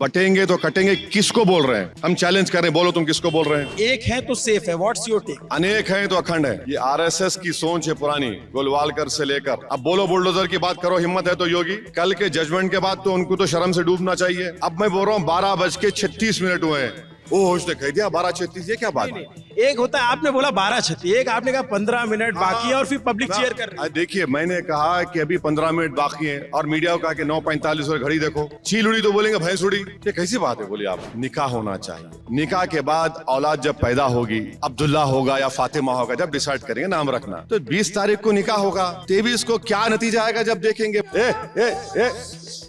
बटेंगे तो कटेंगे किसको बोल रहे हैं? हम चैलेंज कर रहे हैं, बोलो तुम किसको बोल रहे हैं? एक है तो सेफ है, व्हाट्स योर टेक? अनेक है तो अखंड है। ये आरएसएस की सोच है पुरानी, गोलवालकर से लेकर। अब बोलो बुलडोजर की बात करो, हिम्मत है तो योगी। कल के जजमेंट के बाद तो उनको तो शर्म से डूबना चाहिए। अब मैं बोल रहा हूँ 12:36 हुए हैं। ओ उसने कह दिया 12:36, ये क्या बात है? एक होता है, आपने बोला 12:36, एक आपने कहा 15 मिनट बाकी है और फिर पब्लिक चेयर कर रही है। देखिए मैंने कहा कि अभी 15 मिनट बाकी है और मीडिया को कहा कि 9:45 और घड़ी देखो। चील उड़ी तो बोलेंगे भैंस उड़ी। ये कैसी बात है? बोलिए आप। निकाह होना चाहिए, निकाह के बाद औलाद जब पैदा होगी, अब्दुल्ला होगा या फातिमा होगा, जब डिसाइड करेंगे नाम रखना, तो 20 तारीख को निकाह होगा। 23 को क्या नतीजा आएगा जब देखेंगे।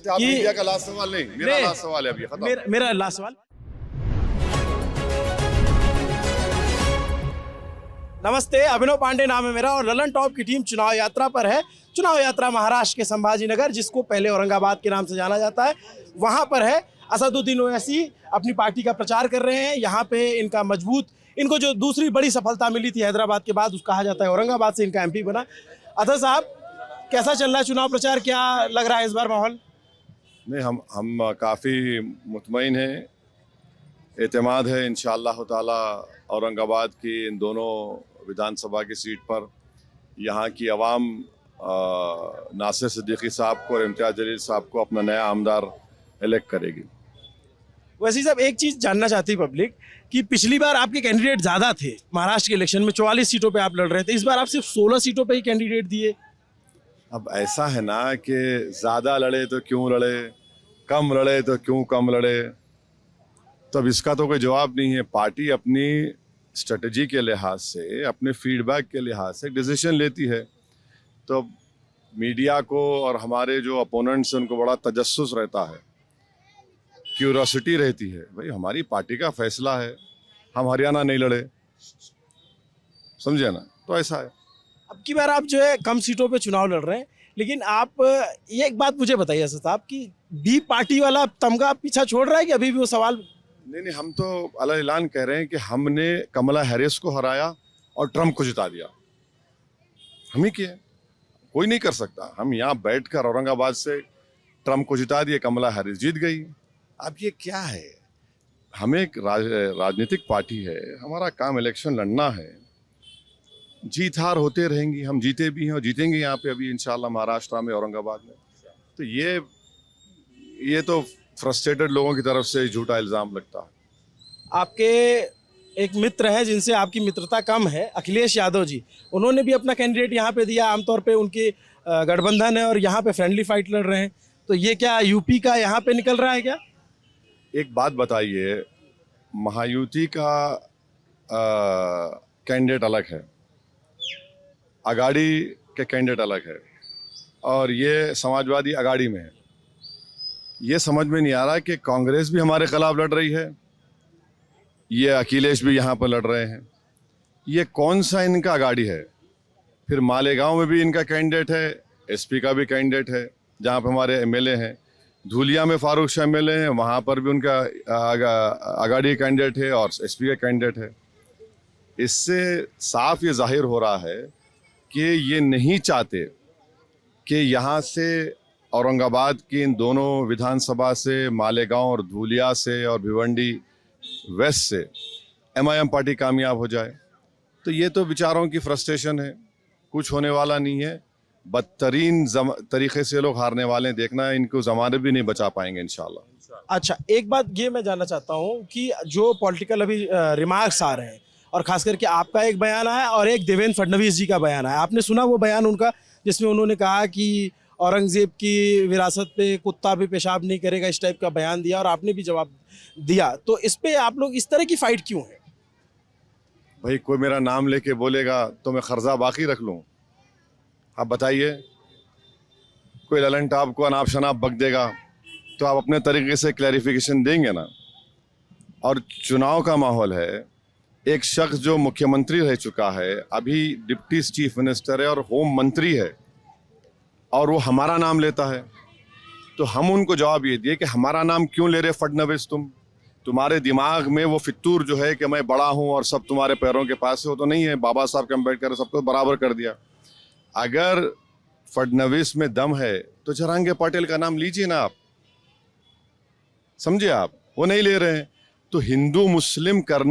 मीडिया का लास्ट सवाल नहीं, मेरा लास्ट सवाल है अभी। मेरा लास्ट सवाल। नमस्ते, अभिनव पांडे नाम है मेरा और ललन टॉप की टीम चुनाव यात्रा पर है। चुनाव यात्रा महाराष्ट्र के संभाजी नगर, जिसको पहले औरंगाबाद के नाम से जाना जाता है, वहां पर है। असदुद्दीन ओवैसी अपनी पार्टी का प्रचार कर रहे हैं। यहाँ पे इनको जो दूसरी बड़ी सफलता मिली थी हैदराबाद के बाद, उसको कहा जाता है औरंगाबाद से इनका एमपी बना। अतः साहब, कैसा चल रहा है चुनाव प्रचार? क्या लग रहा है इस बार माहौल? नहीं, हम काफ़ी मुतमईन हैं, एतमाद है इंशाअल्लाह ताला। औरंगाबाद की इन दोनों विधानसभा की सीट पर यहाँ की आवाम नासिर सिद्दीकी साहब को और इम्तियाज़ जलील साहब को अपना नया आमदार इलेक्ट करेगी। वैसे साहब, एक चीज़ जानना चाहती पब्लिक कि पिछली बार आपके कैंडिडेट ज़्यादा थे। महाराष्ट्र के इलेक्शन में 44 सीटों पे आप लड़ रहे थे, इस बार आप सिर्फ 16 सीटों पे ही कैंडिडेट दिए। अब ऐसा है ना कि ज़्यादा लड़े तो क्यों लड़े, कम लड़े तो क्यों कम लड़े, तो अब इसका तो कोई जवाब नहीं है। पार्टी अपनी स्ट्रेटजी के लिहाज से, अपने फीडबैक के लिहाज से डिसीजन लेती है। तो मीडिया को और हमारे जो अपोनेंट्स हैं उनको बड़ा तजस्सुस रहता है, क्यूरोसिटी रहती है। भाई हमारी पार्टी का फैसला है, हम हरियाणा नहीं लड़े, समझे ना? तो ऐसा है। अब की बार आप जो है कम सीटों पे चुनाव लड़ रहे हैं, लेकिन आप ये एक बात मुझे बताइए साहब कि बी पार्टी वाला तमगा पीछा छोड़ रहा है कि अभी भी वो सवाल? नहीं, हम तो अला ऐलान कह रहे हैं कि हमने कमला हैरिस को हराया और ट्रम्प को जिता दिया। हम ही किए, कोई नहीं कर सकता। हम यहाँ बैठकर औरंगाबाद से ट्रम्प को जिता दिए, कमला हैरिस जीत गई। अब ये क्या है? हमें एक राजनीतिक पार्टी है, हमारा काम इलेक्शन लड़ना है। जीत हार होते रहेंगी, हम जीते भी हैं और जीतेंगे यहाँ पे अभी इंशाल्लाह महाराष्ट्र में, औरंगाबाद में। तो ये तो फ्रस्ट्रेटेड लोगों की तरफ से झूठा इल्ज़ाम लगता है। आपके एक मित्र हैं जिनसे आपकी मित्रता कम है, अखिलेश यादव जी, उन्होंने भी अपना कैंडिडेट यहाँ पे दिया। आमतौर पे उनकी गठबंधन है और यहाँ पे फ्रेंडली फाइट लड़ रहे हैं, तो ये क्या यूपी का यहाँ पे निकल रहा है क्या? एक बात बताइए, महायुति का कैंडिडेट अलग है, अगाड़ी के कैंडिडेट अलग है, और ये समाजवादी अगाड़ी में है। ये समझ में नहीं आ रहा कि कांग्रेस भी हमारे खिलाफ लड़ रही है, ये अखिलेश भी यहाँ पर लड़ रहे हैं। ये कौन सा इनका अगाड़ी है? फिर मालेगांव में भी इनका कैंडिडेट है, एसपी का भी कैंडिडेट है, जहाँ पर हमारे एमएलए हैं। धूलिया में फारूक शाह एमएलए हैं, वहाँ पर भी उनका अगाड़ी कैंडिडेट है और एसपी का कैंडिडेट है। इससे साफ ये जाहिर हो रहा है कि ये नहीं चाहते कि यहाँ से औरंगाबाद की इन दोनों विधानसभा से, मालेगांव और धूलिया से और भिवंडी वेस्ट से एमआईएम पार्टी कामयाब हो जाए। तो ये तो विचारों की फ्रस्ट्रेशन है, कुछ होने वाला नहीं है। बदतरीन तरीके से लोग हारने वाले हैं, देखना है, इनको ज़माने भी नहीं बचा पाएंगे इंशाल्लाह। अच्छा, एक बात ये मैं जानना चाहता हूँ कि जो पॉलिटिकल अभी रिमार्क्स आ रहे हैं, और खास करके आपका एक बयान आया और एक देवेंद्र फडणवीस जी का बयान आया, आपने सुना वो बयान उनका, जिसमें उन्होंने कहा कि औरंगजेब की विरासत पे कुत्ता भी पेशाब नहीं करेगा, इस टाइप का बयान दिया और आपने भी जवाब दिया। तो इस पे आप लोग इस तरह की फाइट क्यों है? भाई कोई मेरा नाम लेके बोलेगा तो मैं कर्जा बाकी रख लूँ? आप बताइए, कोई ललन टॉप को अनाप शनाप बक देगा तो आप अपने तरीके से क्लैरिफिकेशन देंगे ना। और चुनाव का माहौल है, एक शख्स जो मुख्यमंत्री रह चुका है, अभी डिप्टी चीफ मिनिस्टर है और होम मंत्री है, और वो हमारा नाम लेता है, तो हम उनको जवाब ये दिए कि हमारा नाम क्यों ले रहे फडणवीस? तुम्हारे दिमाग में वो फितूर जो है कि मैं बड़ा हूँ और सब तुम्हारे पैरों के पास है, वो तो नहीं है। बाबा साहब के अम्बेडकर सबको बराबर कर दिया। अगर फडणवीस में दम है तो जरांगे पटेल का नाम लीजिए ना आप। समझे आप, वो नहीं ले रहे हैं। तो हिंदू मुस्लिम करने